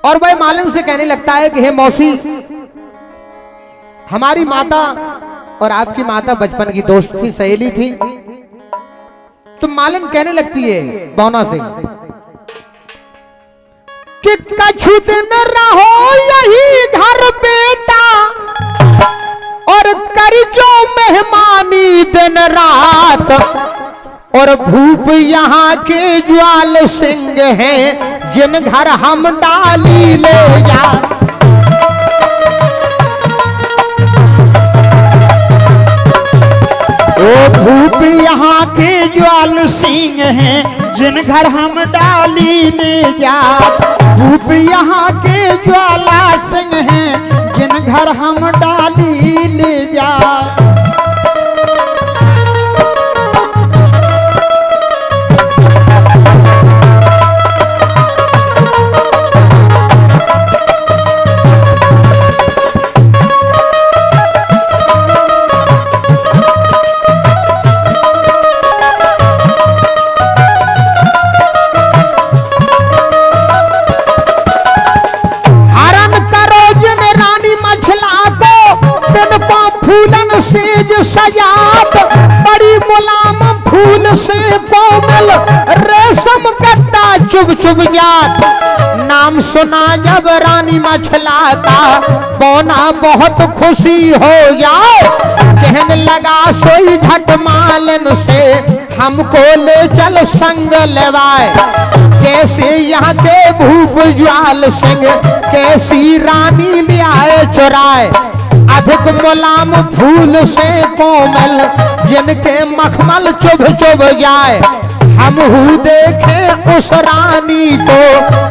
और वह मालिन से कहने लगता है कि हे मौसी, हमारी माता और आपकी माता बचपन की दोस्त थी, सहेली थी। तो मालिन कहने लगती है बौना से कि कछु दिन रहो यही घर बेटा, और कर जो मेहमानी दिन रात, और भूप यहाँ के ज्वाल सिंह हैं जिन घर हम डाली ले जा। ओ भूप यहाँ के ज्वाल सिंह हैं जिन घर हम डाली ले जा। भूप यहाँ के ज्वाला सिंह हैं जिन घर हम डाली ले जा। फूलन सेज सजात, बड़ी मुलाम फूल से कोमल, रेशम गद्दा चुभ चुभ जात। नाम सुना जब रानी मछला का, बौना बहुत खुशी हो जाए। कहने लगा सोई झट मालन से, हमको ले चल संग लेवाए। कैसे यहाँ के भूप ज्वाल सिंह, कैसी रानी ले आए चुराए। अधिक मुलाम फूल से कोमल, जिनके मखमल चुभ चुभ जाए। हम हु देखे उस रानी को,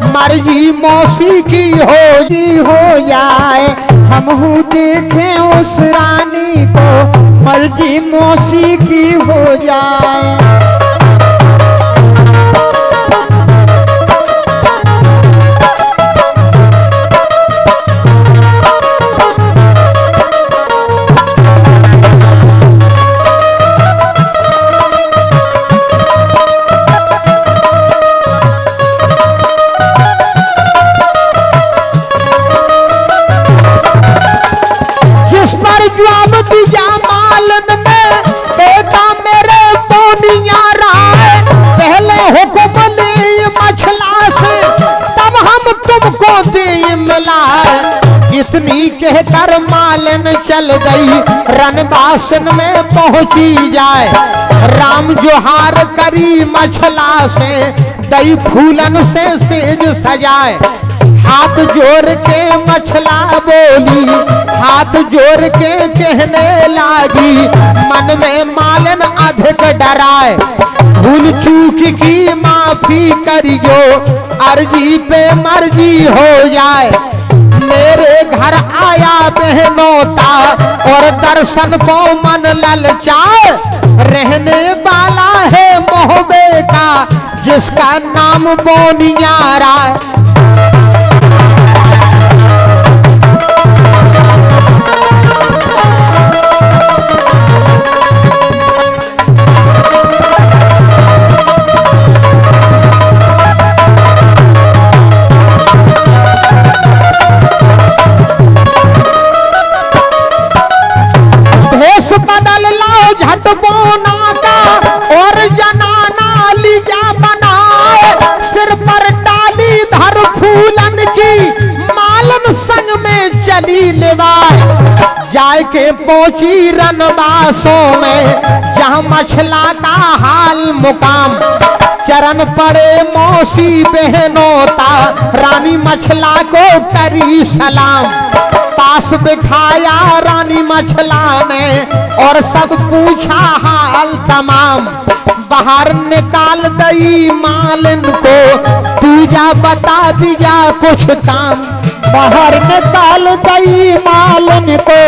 मर्जी मौसी की हो जाए। हम हु देखे उस रानी को, मर्जी मौसी की हो जाए। मालन में बेटा मेरे बोनिया राय, पहले हुक्म ले मछला से, तब हम तुमको दे मिलाए। इतनी कहकर मालन चल गई, रनबासन में पहुंची जाए। राम जोहार करी मछला से, दई फूलन से सेज सजाए। हाथ जोड़ के मछला बोली, हाथ जोड़ के कहने लागी, मन में मालन अधिक डराए। भूल चूक की माफी करियो, अर्जी पे मर्जी हो जाए। मेरे घर आया बहनोता, और दर्शन को मन ललचाए। रहने वाला है मोहबे का, जिसका नाम बोनिया राय। बदल लाओ झट बोना का, और जनाना लीजा बनाए। सिर पर डाली धर फूलन की, मालन संग में चली लेवाए। जाय के पहुंची रनबासों में, जहां मछला का हाल मुकाम। चरण पड़े मौसी बहनोता, रानी मछला को करी सलाम। पास बिठाया रानी मछला ने, और सब पूछा हाल तमाम। बाहर निकाल दई मालिन को, दूजा बता दिया कुछ काम। बाहर निकाल दई मालिन को,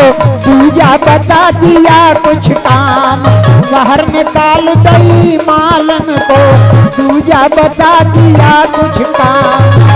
दूजा बता दिया कुछ काम। बाहर निकाल दई मालिन को, दूजा बता दिया कुछ काम।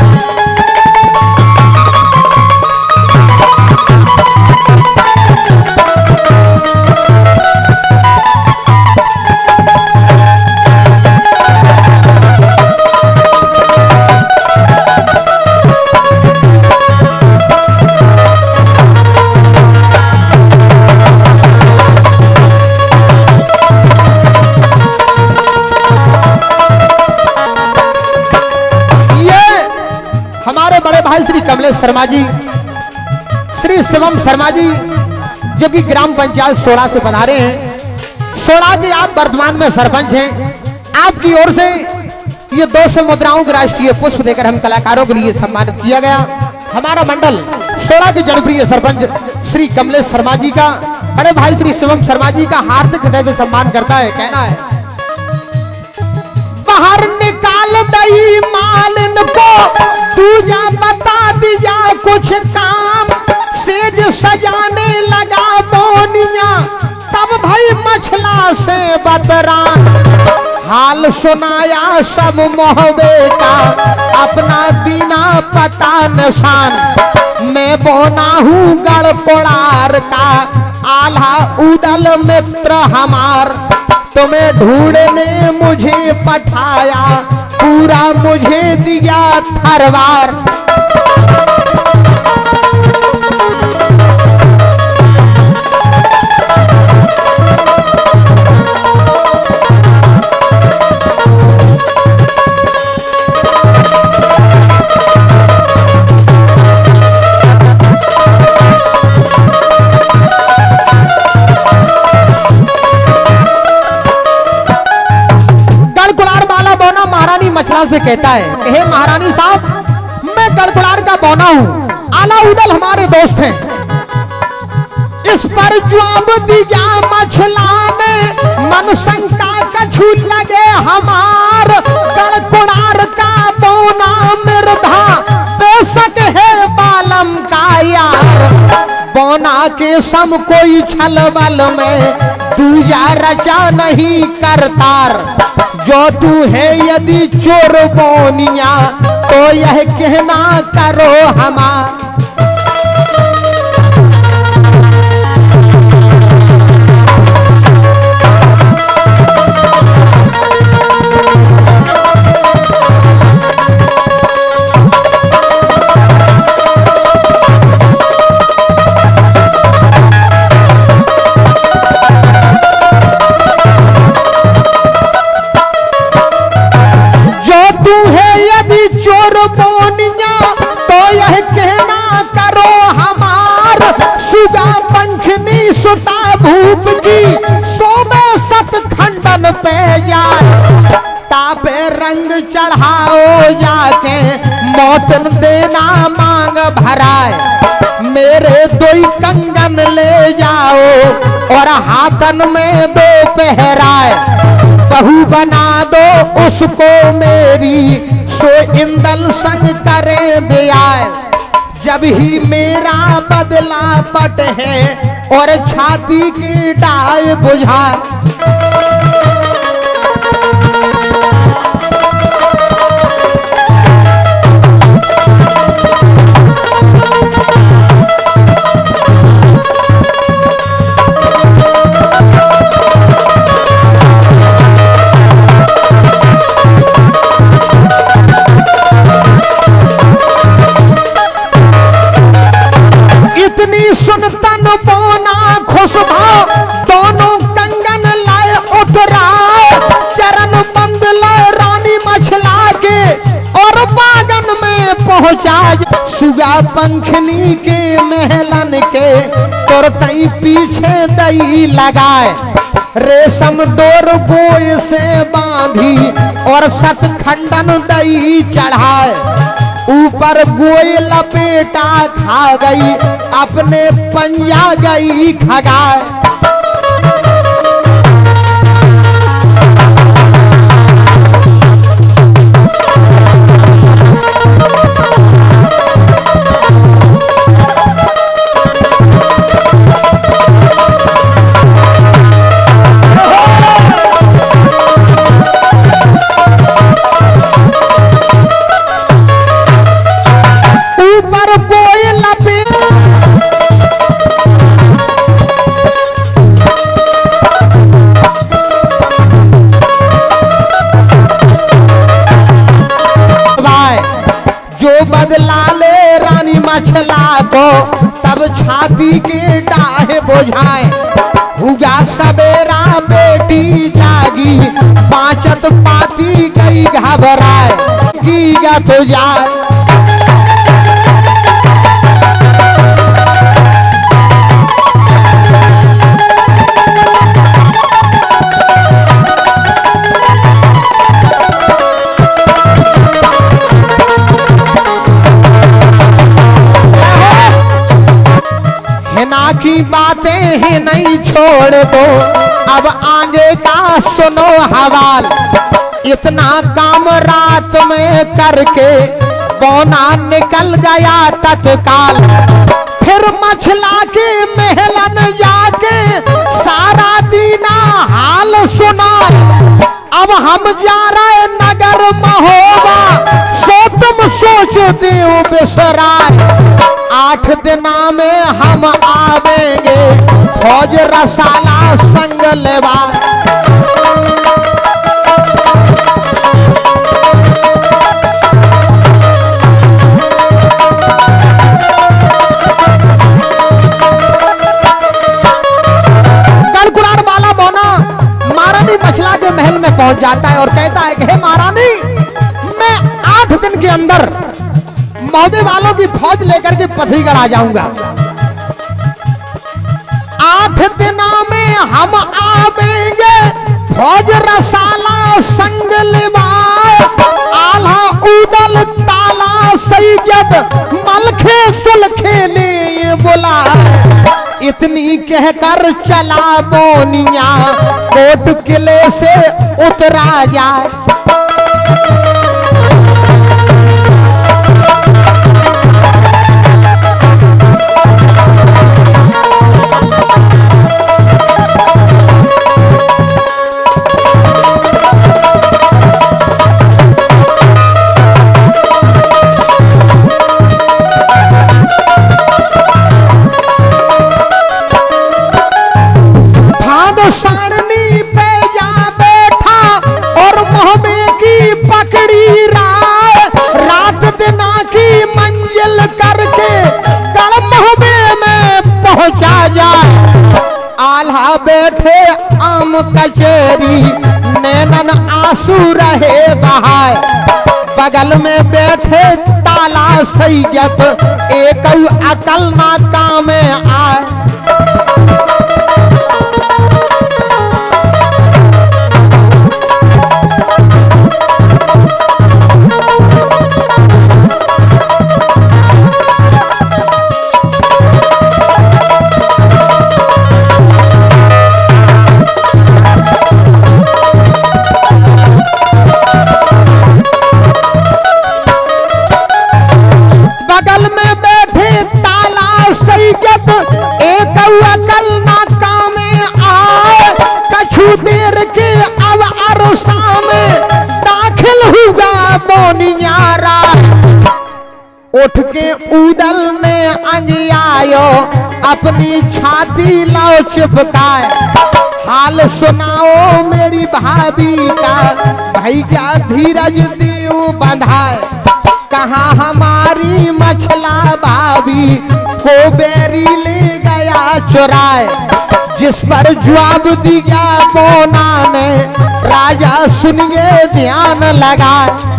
कमलेश शर्मा जी, श्री शिवम शर्मा जी, जो कि ग्राम पंचायत सोड़ा से पधारे हैं। सोड़ा के आप वर्तमान में सरपंच हैं। आपकी ओर से ये 200 मुद्राओं के राष्ट्रीय पुष्प देकर हम कलाकारों के लिए सम्मानित किया गया। हमारा मंडल सोड़ा के जनप्रिय सरपंच श्री कमलेश शर्मा जी का बड़े भाई श्री शिवम शर्मा जी का हार्दिक हृदय से सम्मान करता है। कहना है, बाहर निकाल दई मालिन को, तू जा बता दिया कुछ काम, सेज सजाने लगा बोनिया, तब भाई मछला से बतरान, हाल सुनाया सब मोहबे का, अपना दीना पता निशान, मैं बोना हूँ गढ़ कोड़ार का, आल्हा उदल मित्र हमार, तुम्हें ढूंढने मुझे पठाया, पूरा मुझे दिया थरवार। मछला से कहता है, हे महारानी साहब, मैं गड़गड़ार का बौना हूँ, आला उदल हमारे दोस्त हैं। इस पर जवाब दिया मछला ने, मन शंका कछु लगे हमार, गड़गड़ार का बौना मृधा, बेशक है बालम का यार, बौना के सम कोई छल बल में, दूजा रचा नहीं करतार, जो तू है यदि चोर बोनिया, तो यह कहना करो हमार। भूप की सोबे सत खंडन पे जाए, तापे रंग चढ़ाओ जाके, मौतन देना मांग भराए, मेरे दो कंगन ले जाओ और हाथन में दो पहराए, बहू बना दो उसको मेरी, सो इंदल संग करे ब्याह, जब ही मेरा बदला पट है और छाती की डाय बुझा। इतनी सुनतन बोना खुशबा, दोनों कंगन लाए उतराए, चरण बंद लाए रानी मछला के, और बागन में पहुंचा, सुगा पंखनी के महलन के, तुरतई पीछे दई लगाए, रेशम डोर गोय से बांधी, और सतखंडन दई चढ़ाए, ऊपर गोय लपेटा खा गई, अपने पंजा गई खगाए। मछला को तब छाती के डाहे बुझाए, हुआ सवेरा बेटी जागी, बाँचत पाती गई घबराए, की गा तो जा बाकी बातें ही नहीं छोड़ दो, अब आगे का सुनो हवाल। इतना काम रात में करके पौना निकल गया तत्काल। फिर मछला के महलन जाके सारा दीना हाल सुना। अब हम जा रहे नगर महोबा, सो तुम सोचो देव बिसराय। 8 दिना में हम आवेंगे, फौज रसाला संग लेवा। मछला के महल में पहुंच जाता है और कहता है कि हे महारानी, मैं 8 दिन के अंदर मौबे वालों की फौज लेकर के पथरीगढ़ आ जाऊंगा। 8 दिना में हम आवेंगे, फौज रसाला संग लेवाए। आल्हा उदल ताला सैयद मलखे सुलखे ले बुलाए। इतनी कहकर चला बोनिया, कोट किले से उतरा जाए। आल्हा बैठे आम कचेरी, नैनन आंसू रहे बहाय। बगल में बैठे ताला सैयद, एक अकल ना काम आए। देर के अब अरसा में दाखिल हुआ बोनियारा। उठ के उदल ने अंगियायो, अपनी छाती लाओ चिपकाए। हाल सुनाओ मेरी भाभी का, भाई क्या धीरज देव बंधाए। कहाँ हमारी मछला भाभी को बेरी ले गया चुराए। जिस पर जवाब दिया बोना ने, राजा सुनिए ध्यान लगाए।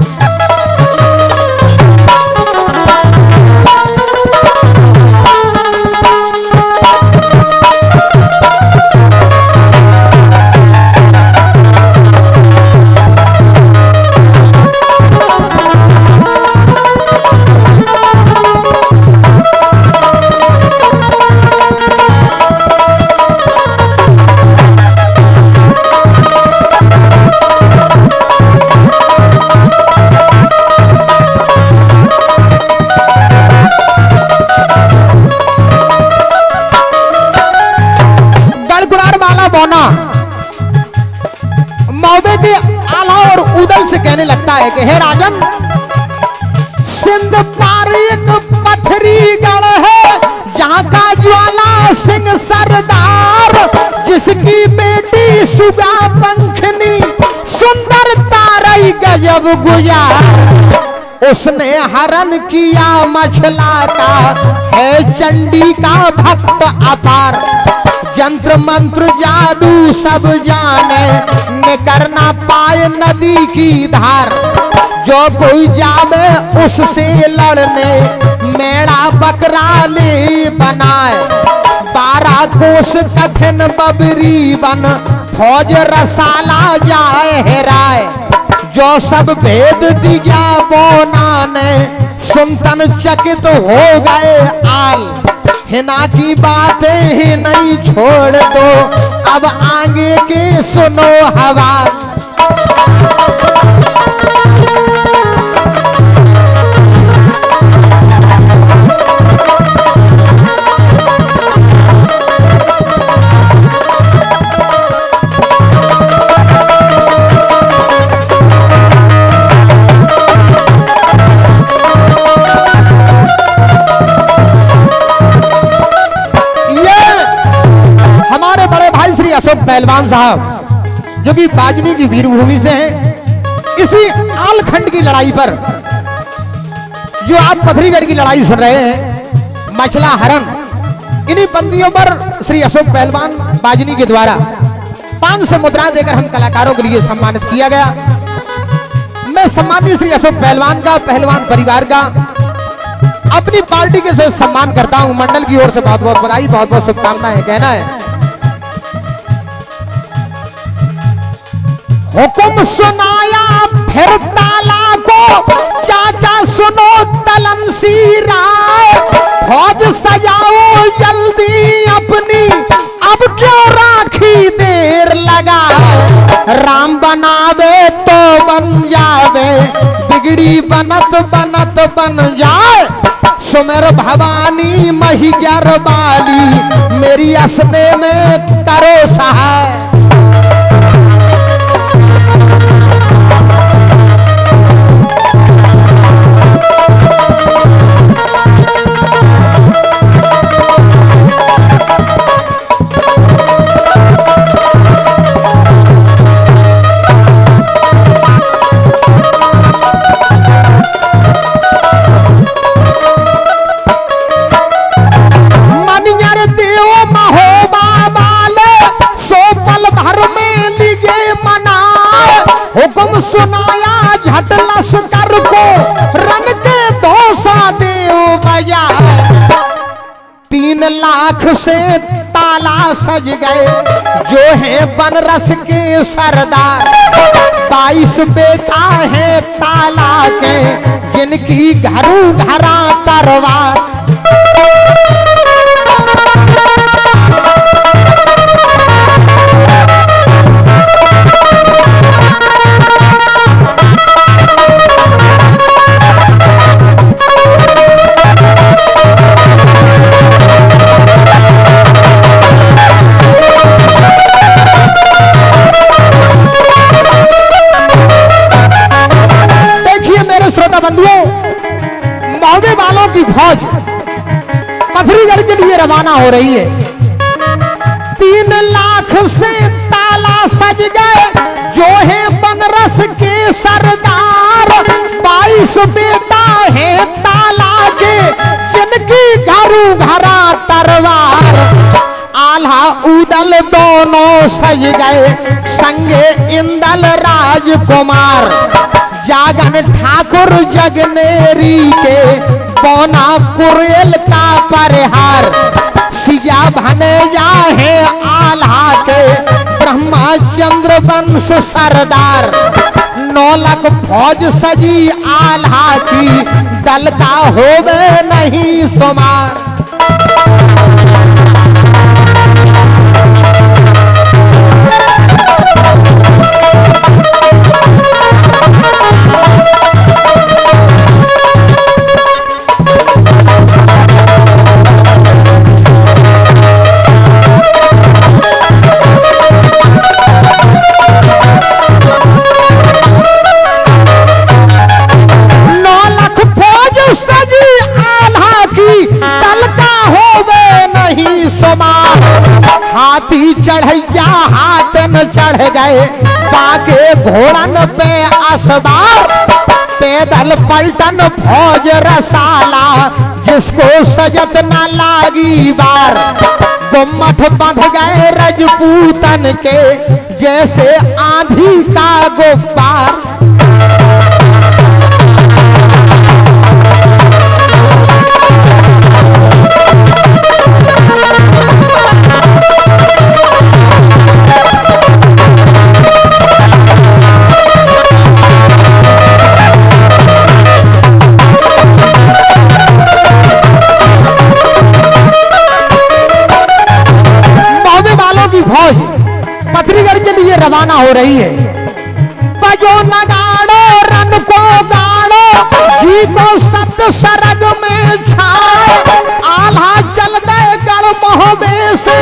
मौबे के आला और उदल से कहने लगता है कि हे राजन, सिंध पार एक पथरीगढ़ है, जहां का ज्वाला सिंह सरदार, जिसकी बेटी सुगा पंखनी सुंदर तारई गजब गुजार। उसने हरण किया मछला का, है चंडी का भक्त अपार। जंत्र मंत्र जादू सब जाने, न करना पाए नदी की धार। जो कोई जावे उससे लड़ने, मेरा बकरा ले बनाए। 12 कोस कठिन बबरी बन, फौज रसाला जाए हेराए। जो सब भेद दिया बोना ने, सुनतन चकित हो गए आल। हिना की बातें ही नहीं छोड़ दो, अब आगे के सुनो हवा। अशोक पहलवान साहब जो कि बाजनी की वीरभूमि से हैं, इसी आलखंड की लड़ाई पर जो आप पथरीगढ़ की लड़ाई सुन रहे हैं, मछला हरण, इन्हीं बंदियों पर श्री अशोक पहलवान बाजनी के द्वारा 500 मुद्रा देकर हम कलाकारों के लिए सम्मानित किया गया। मैं सम्मानित श्री अशोक पहलवान का, पहलवान परिवार का, अपनी पार्टी के साथ सम्मान करता हूं। मंडल की ओर से बहुत बहुत बधाई, बहुत बहुत शुभकामनाएं। कहना है हुक्म सुनाया फिर ताला को, चाचा सुनो तलमसी राय, फौज सजाओ जल्दी अपनी, अब क्यों राखी देर लगा, राम बनावे तो बन जावे, बिगड़ी बनत बनत बन जाए, सुमेर भवानी मही ग्यार बाली, मेरी असने में करो सहाय। हुक्म सुनाया झट लश्कर को, रन के धोसा देव बजा, 3 लाख से ताला सज गए जो है बनरस के सरदार, 22 बेटा है ताला के जिनकी घरों घरा तरवार। वालों की फौज पथरीगढ़ के लिए रवाना हो रही है। 3 लाख से ताला सज गए जो है बनरस के सरदार, 22 बेटा है ताला के जिनकी घरों घरा तरवार, आल्हा उदल दोनों सज गए संगे इंदल राजकुमार, जागन ठाकुर जगनेरी के पौना कुरेल का परिहार, सिया भनेजा है आल्हा के ब्रह्मचंद्र वंश सरदार, 9 लाख फौज सजी आल्हा की दल का होवे नहीं शुमार। हाथी चढ़ैया हाथन चढ़ गए बाके घोड़न पे असवार, पैदल पलटन फौज रसाला जिसको सजत न लागी बार, गुम्मठ बंध गए रजपूतन के जैसे आंधी का गुब्बार। घटना हो रही है। बजो नगाड़ो रन को गाड़ो, जी को शब्द सरग में छाए, आल्हा चल गए गढ़ मोहबे से,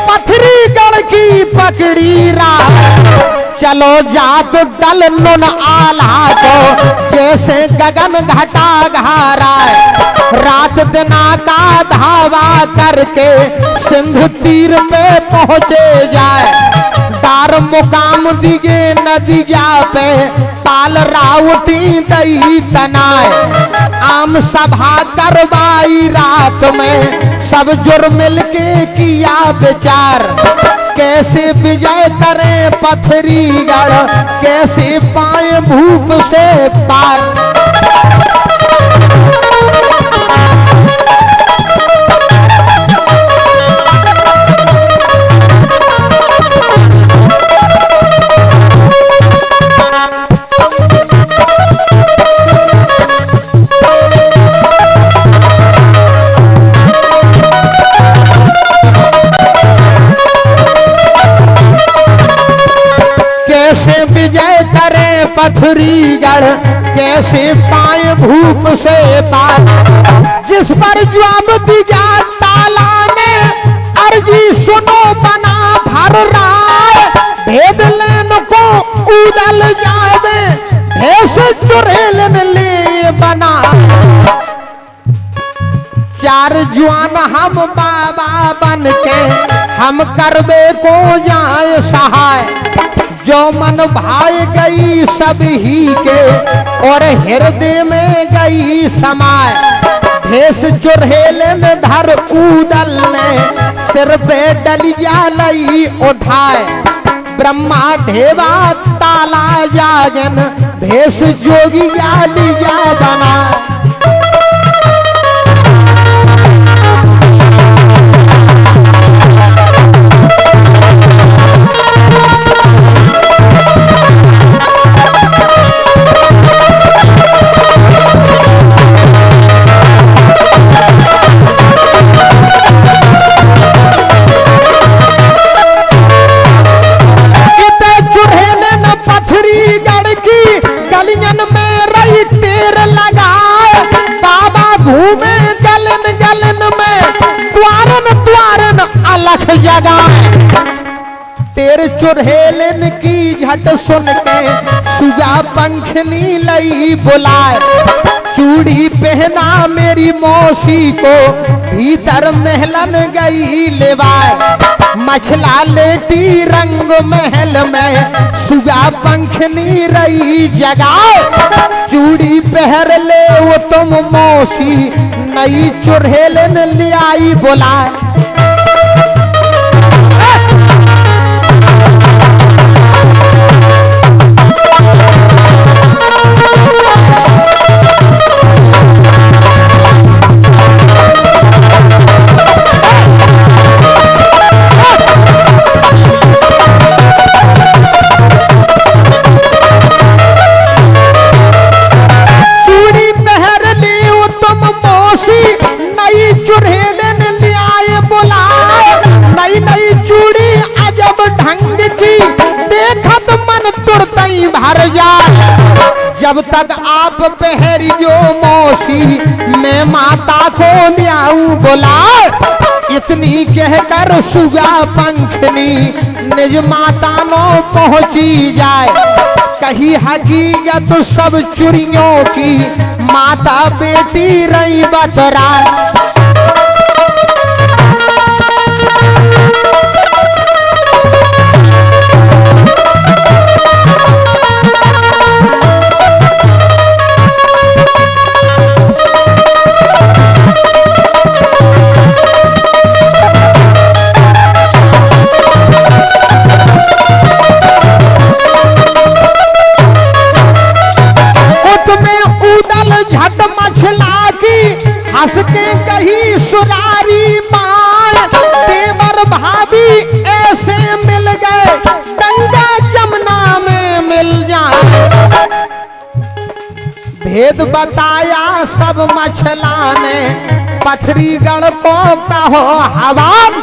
पथरी गढ़ की पकड़ी राह। चलो जात दल नुन आल्हा को, जैसे गगन घटा घाराए, रात दिना का धावा करके सिंधु तीर पे पहुंचे जाए। दार मुकाम दिगे नदिया पे, पाल राउटी दई तनाए, आम सभा करवाई रात में, सब जुर मिल के किया विचार, कैसे विजय करें पथरीगढ़, कैसे पाए भूप से पार। कैसे विजय करे पथरीगढ़, कैसे पाए भूप से पार। जिस पर जवाब दिया ताला ने, अर्जी सुनो बना भर राय, भेद लेन को उड़ल जावे, भेस चुड़ैलन ले बना। चार जवान हम बाबा बन के, हम करबे को जाए सहाय, जो मन भाई गई सब ही के, और हृदय में गई समाय। भेष चुड़ैलन धर उदल ने, सिर पे डलिया लई उठाए, ब्रह्मा ढेवा ताला जागन, भेष जोगिया लिया बना। तेरे चुड़ैलन की झट सुन के, सुगा पंखनी लई बुलाए, चूड़ी पहना मेरी मौसी को, भीतर महलन गई लेवाए। मछला लेटी रंग महल में, सुगा पंखनी रही जगाए, चूड़ी पहर ले वो तुम मौसी, नई चुड़ैलन ले आई बुलाए। जब तक आप पहरियो मौसी, मैं माता को न्याऊ बुला। इतनी कहकर सुगा पंखनी निज माता नो पहुंची जाए, कही हकीकत सब चुरियों की, माता बेटी रही बतराए। हंस के कही सुरारी मार, देवर भाभी ऐसे मिल गए, गंगा जमुना में मिल जाए। भेद बताया सब मछला ने, पथरीगढ़ को कहो हवाल,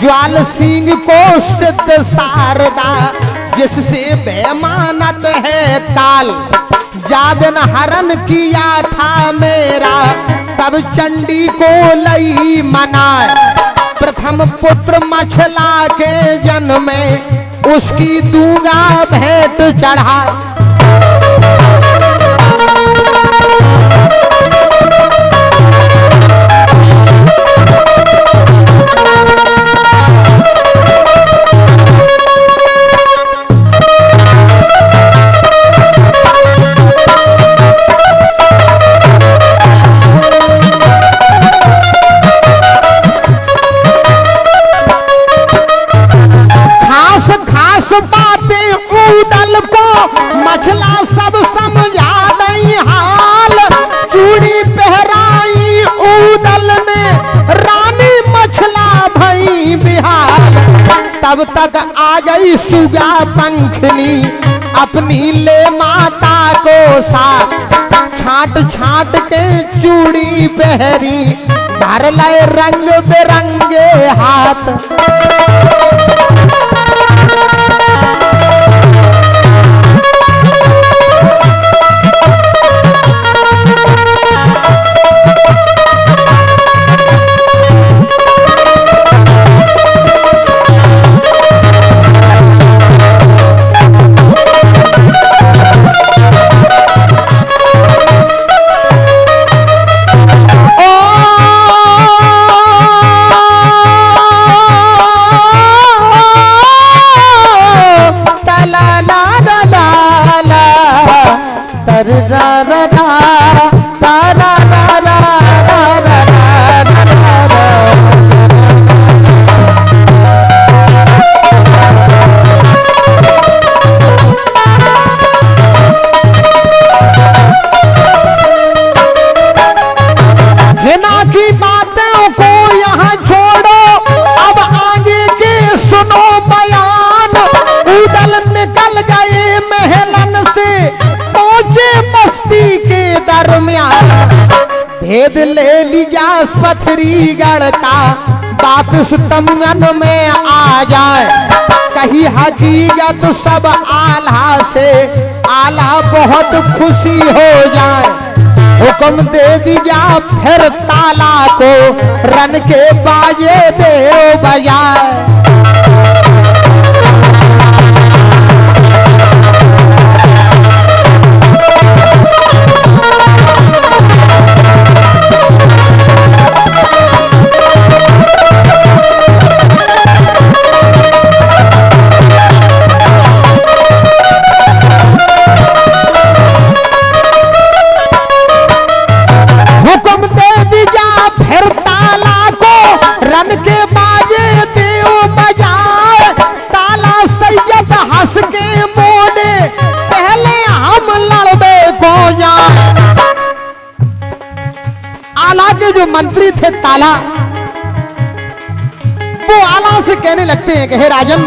ज्वाल सिंह को सिद्ध शारदा, जिससे बेमानत है काल। जादन हरण किया था मेरा तब चंडी को लई मनाए। प्रथम पुत्र मछला के जन्म में उसकी दूंगा भेंट चढ़ा। बातें ऊदल को मछला सब समझा नहीं हाल। चूड़ी पहराई ऊदल ने रानी मछला भई बिहाल। तब तक आ गई सुगा पंखनी अपनी ले माता को साथ। छाट छाट के चूड़ी पहरी भर लाए रंग बिरंगे हाथ। भेद ले लिया पथरीगढ़ का वापिस तमन में आ जाए। कही हकीकत सब आला से आला बहुत खुशी हो जाए। हुक्म दे दिया फिर ताला को रन के बाजे दे बजाए। जो मंत्री थे ताला, वो आला से कहने लगते हैं कि हे राजन,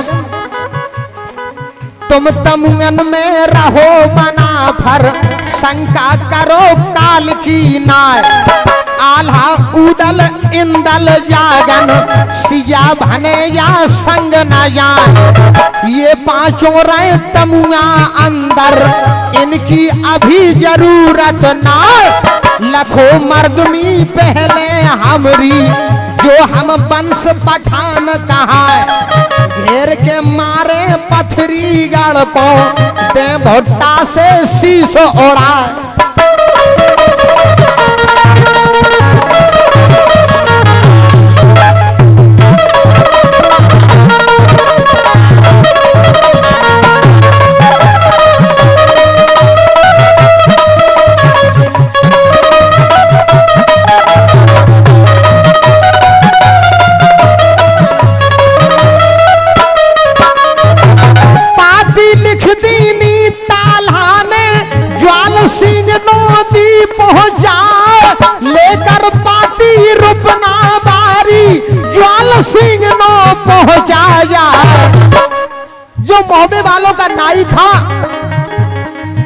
तुम तमुन में रहो बना भर, शंका करो काल की नाय। आल्हा उदल इंदल जागन, सिया भने या संग न जान। ये पांचों रहे तमुआ अंदर, इनकी अभी जरूरत ना। लखो मर्दमी पहले हमरी, जो हम वंश पठान कहा। घेर के मारे पथरीगढ़ को, दे भुट्टा से शीश ओढ़ा। लेकर पाती रुपना बारी, ज्वाल सिंह नो पहुंचाया। जो मोहबे वालों का नाई था,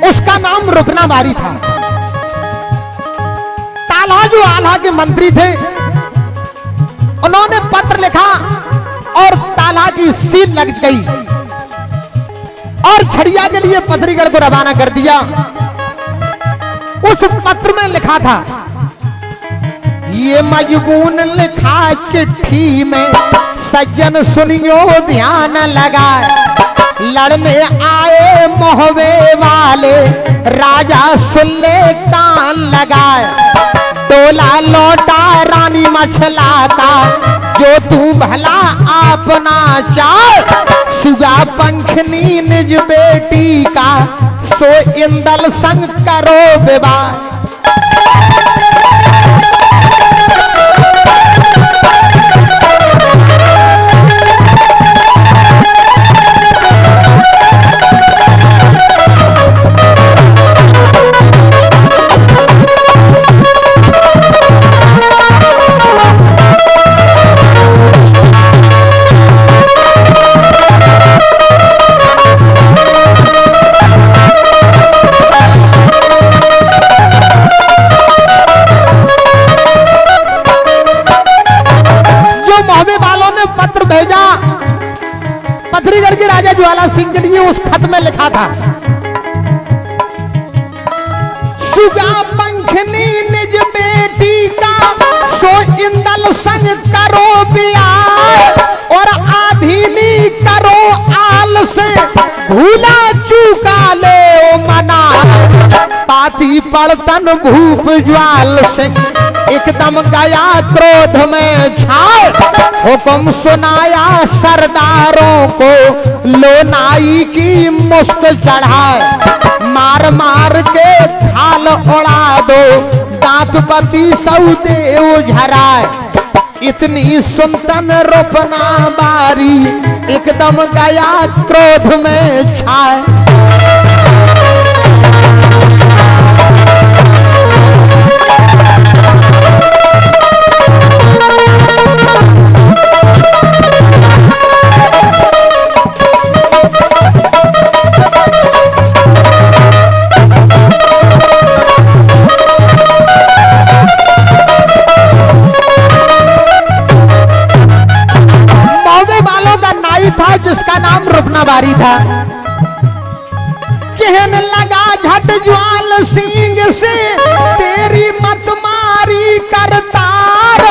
उसका नाम रुपना बारी था। ताला जो आल्हा के मंत्री थे, उन्होंने पत्र लिखा और ताला की सील लग गई। और झड़िया के लिए पथरीगढ़ को रवाना कर दिया। उस पत्र में लिखा था, ये मजबून लिखा चिट्ठी में, सज्जन सुनियो ध्यान लगाए, लड़ने आए मोहवे वाले राजा सुन ले कान लगाए, डोला लौटा रानी मछलाता जो तू भला अपना चाह, सुगा पंखनी निज बेटी का सो इंदल संग करो विवाह। पथरीगढ़ के राजा ज्वाला सिंह के लिए उस खत में लिखा था, सुगा पंखनी निज बेटी का सो इंदल संग करो ब्याह, और आधीनी करो आल से भूला चूका ले ओ मना, पाती पड़तन भूप ज्वाल सिंह एकदम गया क्रोध में छाए, हुक्म सुनाया सरदारों को लो नाई की मुस्क चढ़ाए, मार मार के खाल उड़ा दो दांतपति सौदेव झराए, इतनी सुनतन रोपना बारी एकदम गया क्रोध में छाए। जिसका नाम रुपनाबारी था, कहने लगा झट ज्वाल सिंह से तेरी मत मारी करतार,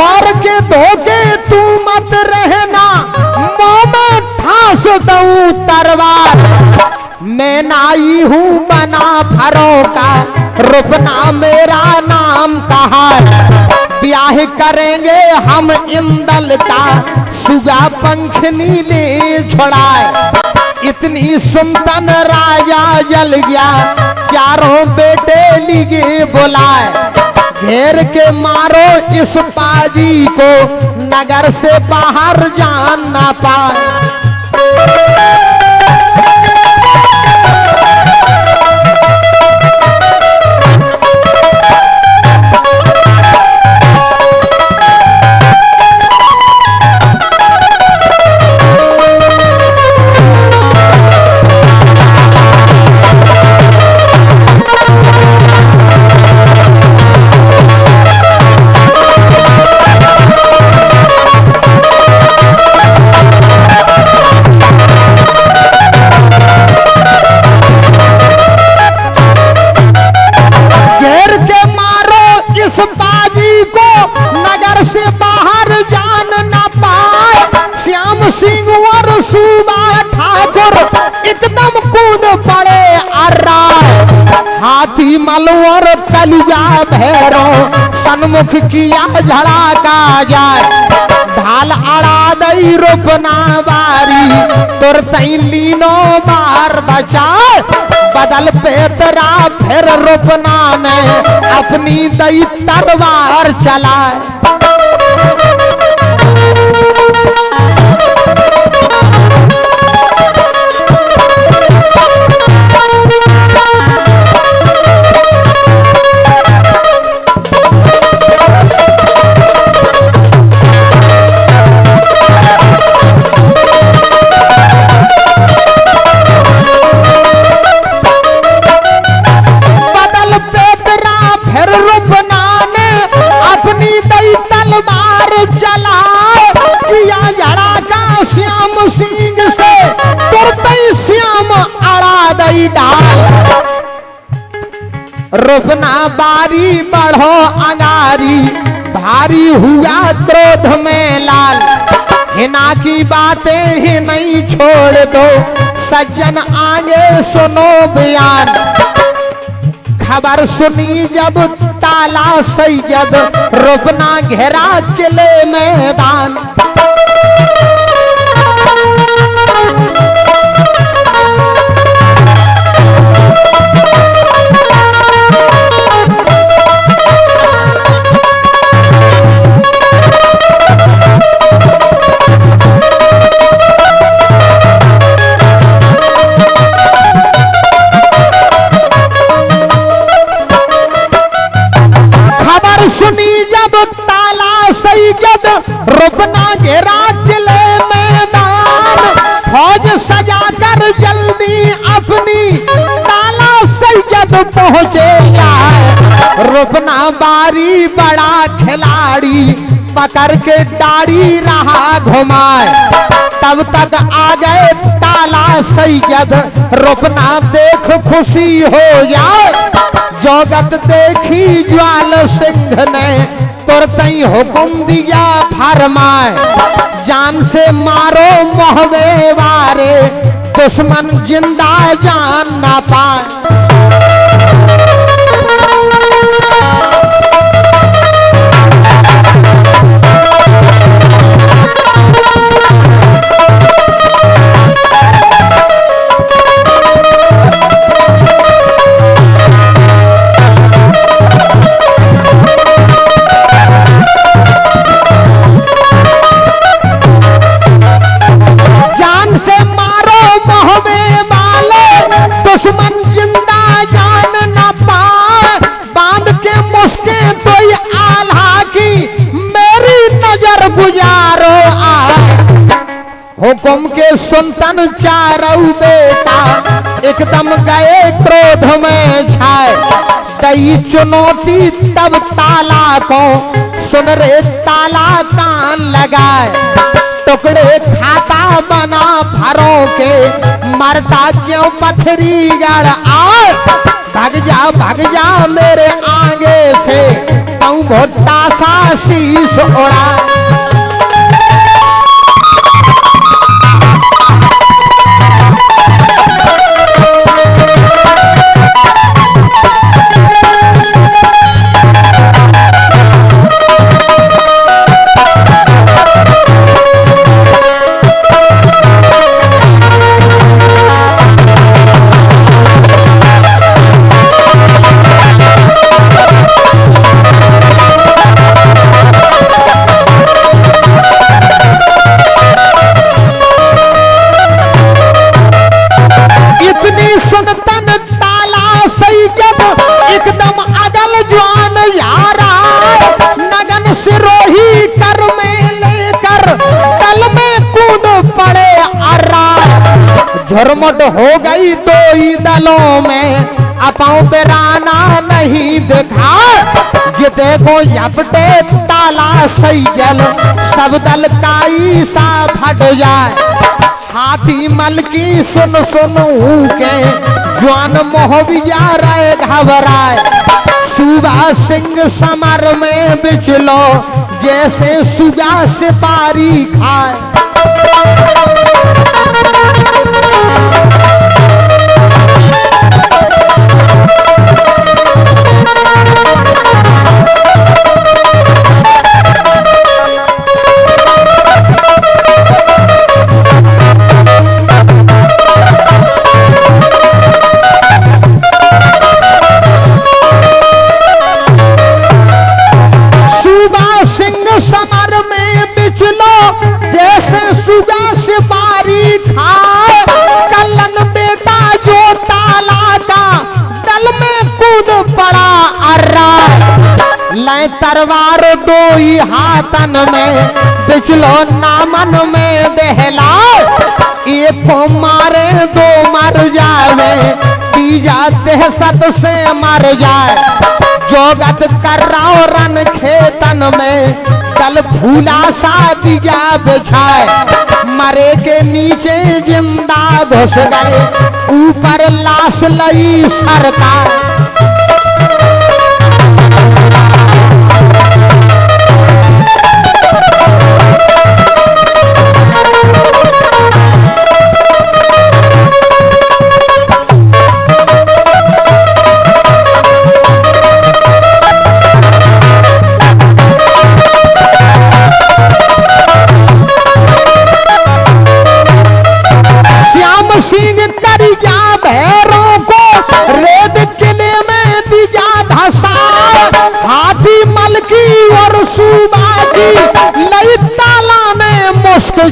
और के धोखे तू मत रहना मुंह में ठास दूं तरवार, मैं नाई हूं बना फरों का रुपना मेरा नाम कहा, ब्याह करेंगे हम इंदल का सुगा पंखनी ले छोड़ाए, इतनी सुनतन राजा जल गया चारों बेटे लिगे बुलाए, घेर के मारो इस पाजी को नगर से बाहर जान ना पाए। हाथी मलवर कलिया भैरो सन्मुख किया झड़ा का जाए, ढाल अड़ा दई रुपना बारी तुरतई लीनो बार बचाए, बदल पे तेरा फिर रुपना ने अपनी दई तलवार चलाए। गई ढाल। रोपना बारी बढ़ो अंगारी, भारी हुआ क्रोध में लाल। हिना की बातें ही नहीं छोड़ दो, सज्जन आगे सुनो बयान। खबर सुनी जब ताला सैयद, रोपना घेरा किले मैदान। सुनी जब ताला सैयद, रोपना घेरा किले मैदान। फौज सजा कर जल्दी अपनी, ताला सैयद पहुंचे जाए। रोपना बारी बड़ा खिलाड़ी, पकड़ के दाढ़ी रहा घुमाए। तब तक आ गए ताला सैयद, रोपना देख खुशी हो जाए। जोगत देखी ज्वाल सिंह ने, तुरंत ही हुक्म दिया फरमाए। जान से मारो मोहबे वारे, दुश्मन जिंदा जान ना पाए। हुक्म के सुनतन चारों बेटा, एकदम गए क्रोध में छाए। कई चुनौती तब ताला को, सुन रे ताला कान लगाए। टुकड़े खाता बना भरों के, मरता क्यों पथरी गढ़ आए। भाग जा मेरे आगे से, तू भुट्टा सा शीश उड़ा। एकदम अगल जवान यारा, नगन सिरोही कर में लेकर, कल में कूद पड़े अर्रा। झुरमुट हो गई दो ही दलों में, अपाओ बेराना नहीं दिखा। ये देखो यपटे ताला सैयद, सब दल काई सा फट जाए। हाथी मल की सुन के, जवान मोहबिया रहे घबराए। सूबा सिंह समर में बिचलो, जैसे सुगा सिपारी खाए। तरवार दो ही हाथन में, बिचलो नामन में दहला। एक को मारे दो मर जावे, तीजा दहशत से मर जाए। जोगत कर रहा रन खेतन में, बादल फूला सा दिया बिछाए, मरे के नीचे जिंदा घुस गए, ऊपर लाश लई सरकार।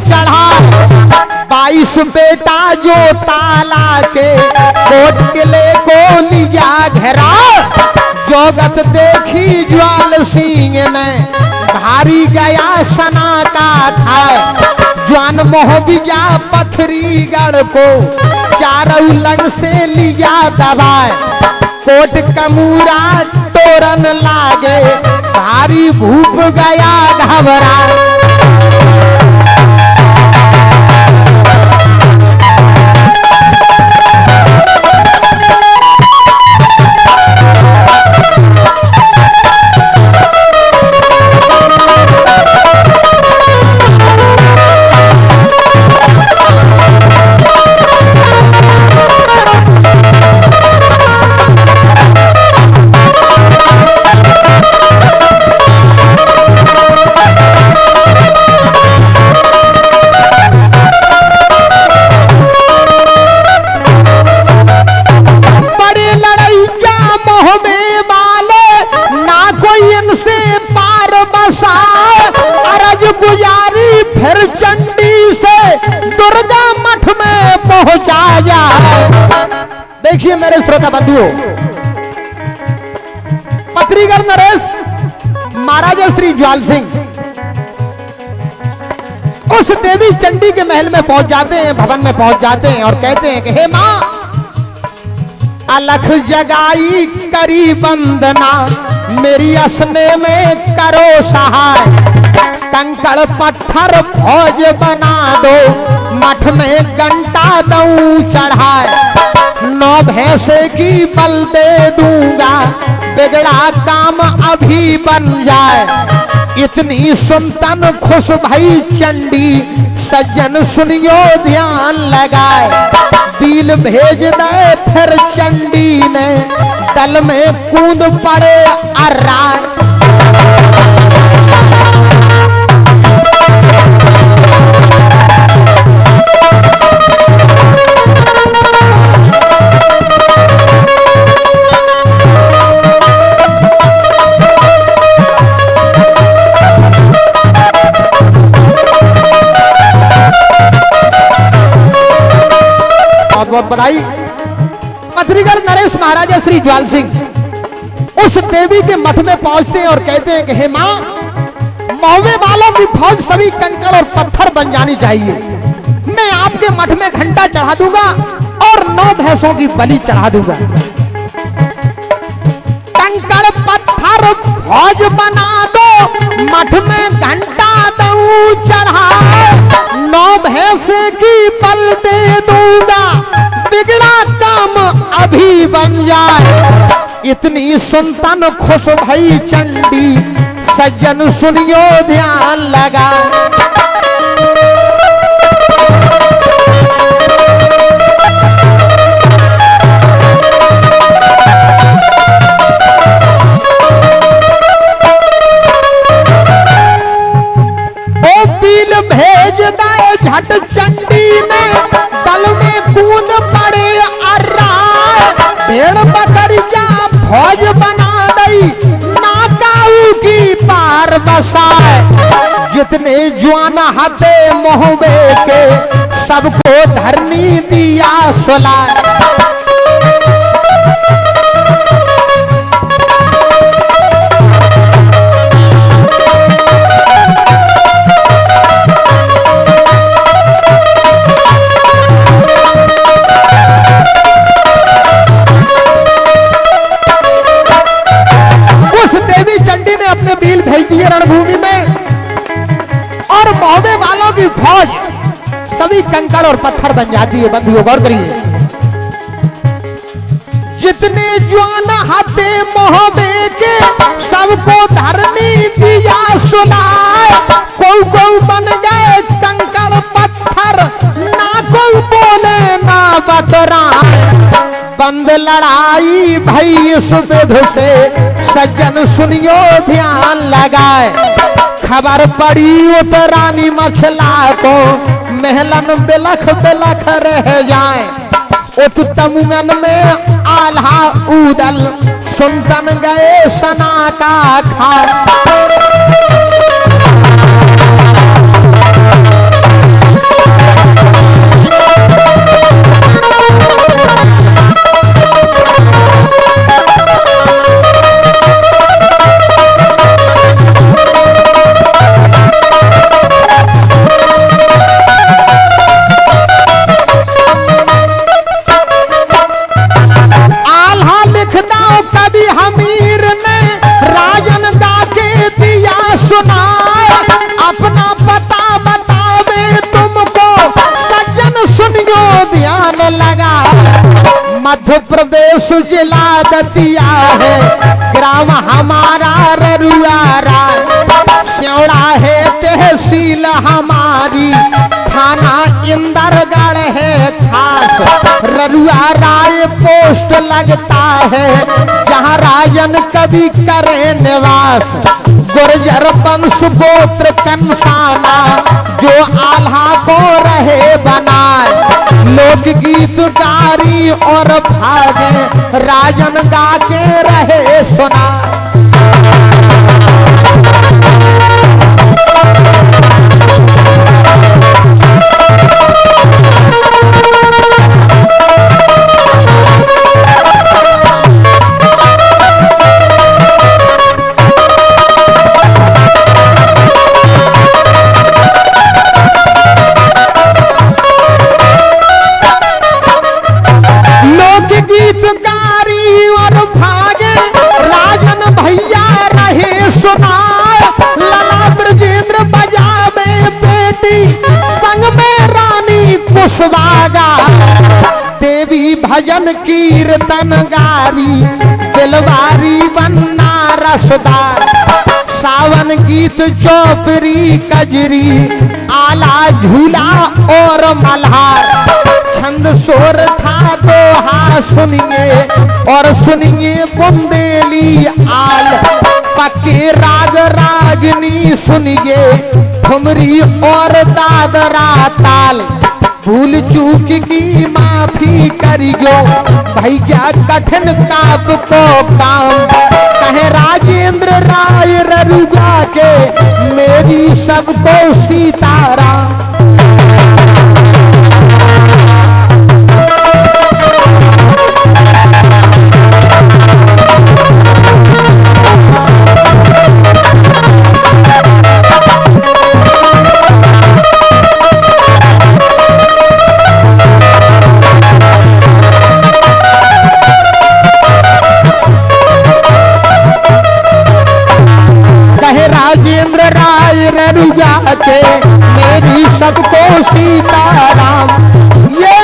चढ़ा 22 बेटा जो ताला के कोट किले को लिया घेरा, जोगत देखी ज्वाल सिंह ने भारी गया सना का था, ज्वान मोह बिया पथरीगढ़ को चारों लंग से लिया दबाए, कोट कमूरा तोरन लागे, भारी भूप गया घबरा। देखिए मेरे श्रोता बंधुओं, पथरीगढ़ नरेश महाराजा श्री ज्वाल सिंह उस देवी चंडी के महल में पहुंच जाते हैं, भवन में पहुंच जाते हैं और कहते हैं कि हे मां, अलख जगाई करी वंदना, मेरी असने में करो सहाय, कंकड़ पत्थर फौज बना दो, मठ में घंटा दऊं चढ़ाए, 9 भैंसे की बल दे दूंगा, बिगड़ा काम अभी बन जाए। इतनी सुनतन खुश भई चंडी, सज्जन सुनियो ध्यान लगाए, बील भेज दे फिर चंडी ने, दल में कूद पड़े अर्राए। बहुत बधाई। पथरीगढ़ नरेश महाराजा श्री ज्वाल सिंह उस देवी के मठ में पहुंचते हैं और कहते हैं कि हे मां, महुए वालों की फौज सभी कंकड़ और पत्थर बन जानी चाहिए, मैं आपके मठ में घंटा चढ़ा दूंगा और 9 भैंसों की बलि चढ़ा दूंगा। कंकड़ पत्थर फौज बना दो, मठ में घंटा दूं चढ़ा, 9 भैंसे की बल दे दूंगा, बिगड़ा काम अभी बन जाए। इतनी सुनतन खुश भई चंडी, सज्जन सुनियो ध्यान लगा। ओ बील भेज दे झट चंडी में, दल में कूद पड़े अर्रा, भेड़ बकरिया फौज बना दई, नाकाऊ की पार बसाए, जितने जवान हते मोहबे के, सबको धरनी दिया सुलाए। रणभूमि में सभी कंकड़ और पत्थर बन जाती है। बंधुओं गौर करिए, जितने ज्वान हाथे मोहबे के सबको धरनी दिया सुनाए, कोई बन गए कंकड़ पत्थर, ना कोई बोले ना बतराए। बंद लड़ाई भई इस विध से सज्जन सुनियो ध्यान लगाए। खबर पड़ी उतरानी मछला को महलन बिलख बिलख रह जाए। उत तमुगन में आल्हा उदल सुनतन गए सना का खार। मध्य प्रदेश जिला दतिया है, ग्राम हमारा ररुआरा, स्योड़ा है तहसील हमारी, थाना इंदरगढ़ है खास। ररुआ राय पोस्ट लगता है जहाँ राजन कवि करे निवास। गुर्जर वंश गोत्र कंसाना जो आल्हा को रहे बनाए। लोकगीत गारी और भागे राजन गा के रहे सुना। देवी भजन कीर्तन गारी दिलवारी बन्ना रसदार। सावन गीत चौपरी कजरी आला झूला और मल्हार। छंद सोर था दोहा सुनिए और सुनिए बुंदेली आल। पक्के राग रागनी सुनिए ठुमरी और दादरा ताल। भूल चूक की माफी करियो भाई क्या कठिन काप को काम। कहे राजेंद्र राय ररुआ के मेरी सबको सीताराम। राजेंद्र राय ररुआ के मेरी सबको सीताराम। ये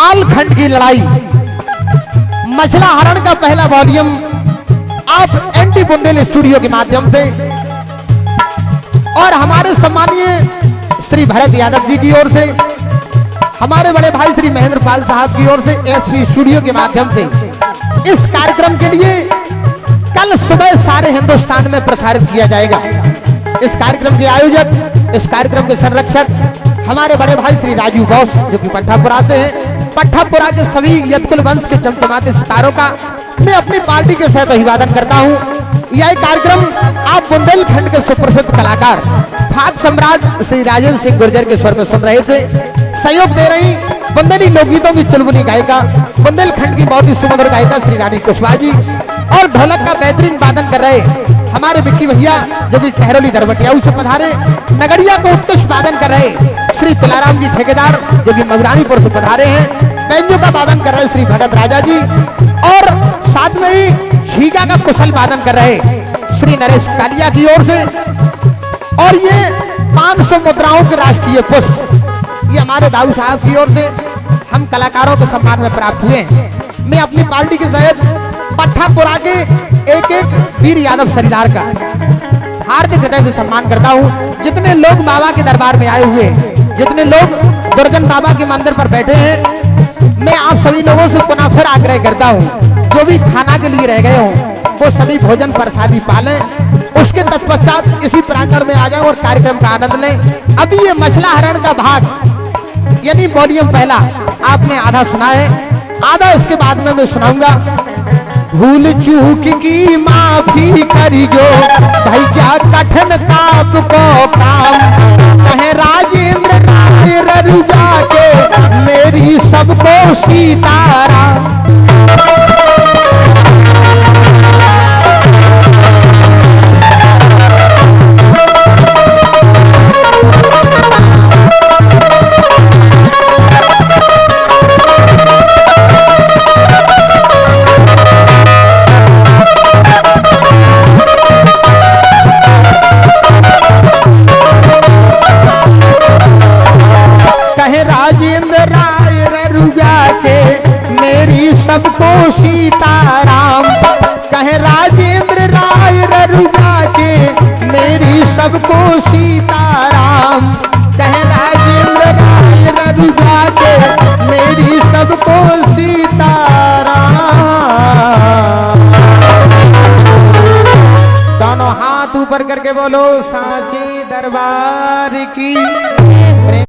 आलखंड की लड़ाई मछला हरण का पहला वॉल्यूम आप एंटी बुंदेल स्टूडियो के माध्यम से और हमारे सम्मानीय श्री भरत यादव जी की ओर से, हमारे बड़े भाई श्री महेंद्र पाल साहब की ओर से एसपी स्टूडियो के माध्यम से इस कार्यक्रम के लिए कल सुबह सारे हिंदुस्तान में प्रसारित किया जाएगा। इस कार्यक्रम के आयोजक, इस कार्यक्रम के संरक्षक हमारे बड़े भाई श्री राजू बॉस जो कि पट्टापुरा से हैं। पट्टापुरा के सभी यदकुल वंश के चमचमाते सितारों का मैं अपनी पार्टी के साथ अभिवादन करता हूं। यह कार्यक्रम आप बुंदेलखंड के सुप्रसिद्ध कलाकार फाग सम्राट श्री राजेंद्र सिंह गुर्जर के स्वर में सुन रहे थे। सहयोग दे रही बुंदेली लोकगीतों की चुलबुली गायिका, बुंदेलखंड की बहुत ही सुमधुर गायिका श्री रानी कुशवाहा जी, और ढोलक का बेहतरीन वादन कर रहे हमारे विक्की भैया जो कि टहरोली दरबटियाऊ से पधारे। नगरिया को उत्कृष्ट वादन कर रहे श्री तुलाराम जी ठेकेदार जो कि मगरानीपुर से पधारे हैं। बैंजो का वादन कर रहे श्री भगत राजा जी, और साथ में ही छीगा का कुशल वादन कर रहे श्री नरेश कालिया की ओर से। और ये 500 मुद्राओं के राष्ट्रीय पुष्प ये हमारे दाऊ साहब की ओर से हम कलाकारों के सम्मान में प्राप्त हुए हैं। मैं अपनी पार्टी के तहत पट्ठापुरा के एक वीर यादव सरीदार का हार्दिक हृदय से सम्मान करता हूँ। जितने लोग बाबा के दरबार में आए हुए हैं, जितने लोग दुर्जन बाबा के मंदिर पर बैठे हैं, मैं आप सभी लोगों से पुनः फिर आग्रह करता हूँ, जो भी खाना के लिए रह गए हों वो सभी भोजन प्रसादी पालें। उसके तत्पश्चात इसी प्रांगण में आ जाएं और कार्यक्रम का आनंद लें। अभी ये मछला हरण का भाग यानी वॉल्यूम पहला आपने आधा सुना है, आधा इसके बाद में मैं सुनाऊंगा। भूल चूक की माफी करी जो भाई क्या कठिन ताप को काम, कहे राजेंद्र राय ररुजा के मेरी सबको सीताराम। राजेंद्र राय ररुजा के मेरी सबको सीताराम, कहे राजेंद्र राय ररुजा के मेरी सबको सीताराम, कहे राजेंद्र राय ररुजा के मेरी सबको सीताराम। दोनों हाथ ऊपर करके बोलो साची दरबार की।